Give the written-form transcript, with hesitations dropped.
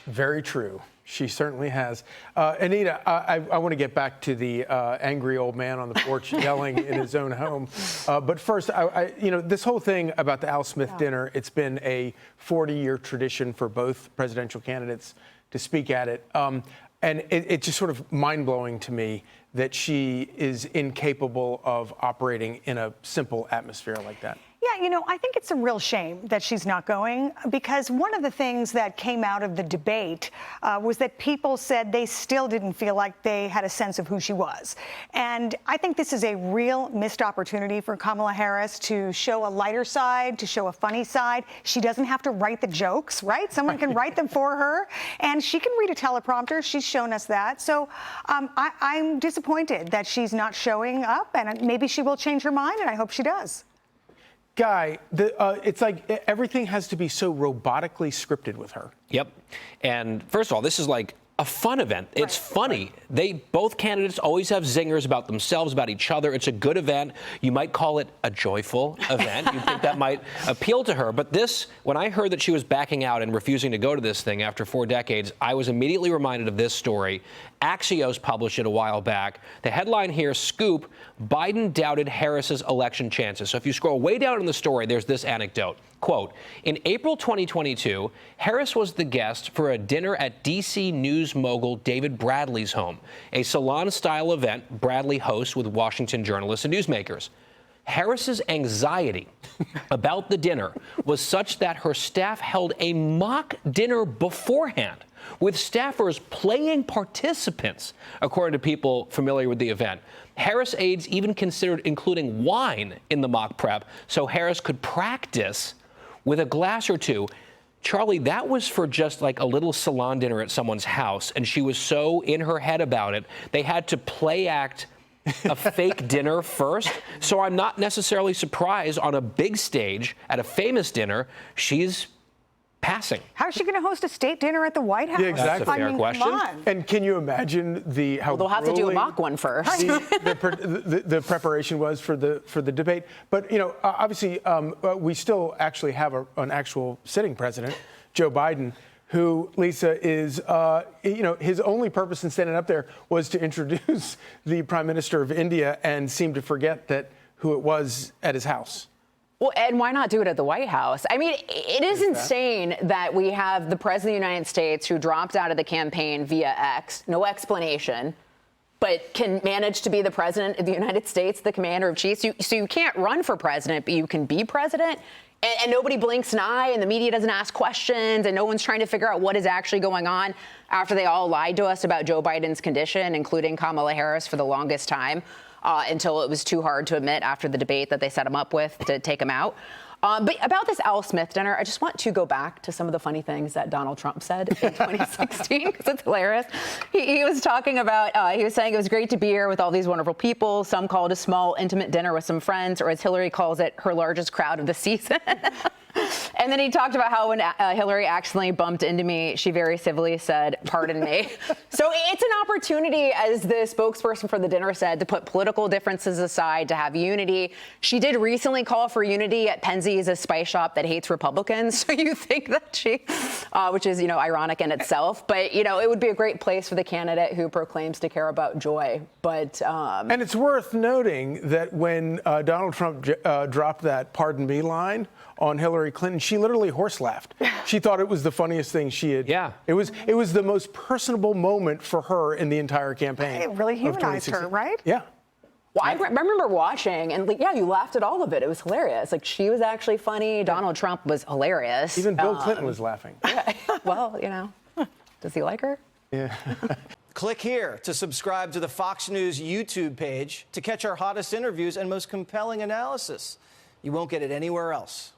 Very true. She certainly has. Anita, I want to get back to the angry old man on the porch yelling in his own home. But first, this whole thing about the Al Smith dinner, it's been a 40-year tradition for both presidential candidates to speak at it. And it's just sort of mind-blowing to me that she is incapable of operating in a simple atmosphere like that. Yeah, I think it's a real shame that she's not going, because one of the things that came out of the debate was that people said they still didn't feel like they had a sense of who she was. And I think this is a real missed opportunity for Kamala Harris to show a lighter side, to show a funny side. She doesn't have to write the jokes, right? Someone can write them for her, and she can read a teleprompter. She's shown us that. So I'm disappointed that she's not showing up, and maybe she will change her mind, and I hope she does. Guy, it's like everything has to be so robotically scripted with her. Yep. And first of all, this is like a fun event. It's funny. Both candidates always have zingers about themselves, about each other. It's a good event. You might call it a joyful event. You'd think that might appeal to her. But this, when I heard that she was backing out and refusing to go to this thing after 4 decades, I was immediately reminded of this story. Axios published it a while back. The headline here, Scoop, Biden doubted Harris's election chances. So if you scroll way down in the story, there's this anecdote. Quote, in April 2022, Harris was the guest for a dinner at D.C. news mogul David Bradley's home, a salon-style event Bradley hosts with Washington journalists and newsmakers. Harris's anxiety about the dinner was such that her staff held a mock dinner beforehand, with staffers playing participants, according to people familiar with the event. Harris aides even considered including wine in the mock prep so Harris could practice with a glass or two. Charlie, that was for just like a little salon dinner at someone's house, and she was so in her head about it, they had to play act a fake dinner first. So I'm not necessarily surprised on a big stage at a famous dinner, she's passing. How is she going to host a state dinner at the White House? Yeah, exactly. That's a fair question. Come on. And can you imagine how they'll have to do a mock one first. the preparation was for the debate? But obviously, we still actually have an actual sitting president, Joe Biden, who, Lisa, is his only purpose in standing up there was to introduce the Prime Minister of India and seemed to forget who it was at his house. Well, and why not do it at the White House? I mean, it is insane that we have the President of the United States who dropped out of the campaign via X, no explanation, but can manage to be the President of the United States, the Commander of Chiefs. So you can't run for president, but you can be president. And nobody blinks an eye, and the media doesn't ask questions, and no one's trying to figure out what is actually going on after they all lied to us about Joe Biden's condition, including Kamala Harris for the longest time. Until it was too hard to admit after the debate that they set him up with to take him out. But about this Al Smith dinner, I just want to go back to some of the funny things that Donald Trump said in 2016, because it's hilarious. He was talking about, he was saying it was great to be here with all these wonderful people. Some call it a small, intimate dinner with some friends, or as Hillary calls it, her largest crowd of the season. And then he talked about how when Hillary accidentally bumped into me, she very civilly said, pardon me. So it's an opportunity, as the spokesperson for the dinner said, to put political differences aside, to have unity. She did recently call for unity at Penzies, a spice shop that hates Republicans. So you think that she, which is, ironic in itself. But, it would be a great place for the candidate who proclaims to care about joy. But and it's worth noting that when Donald Trump dropped that pardon me line on Hillary Clinton, she literally horse laughed. She thought it was the funniest thing she had. Yeah. It was the most personable moment for her in the entire campaign. It really humanized her, right? Yeah. Well, I remember watching, and you laughed at all of it. It was hilarious. Like, she was actually funny. Donald Trump was hilarious. Even Bill Clinton was laughing. Yeah. Well, does he like her? Yeah. Click here to subscribe to the Fox News YouTube page to catch our hottest interviews and most compelling analysis. You won't get it anywhere else.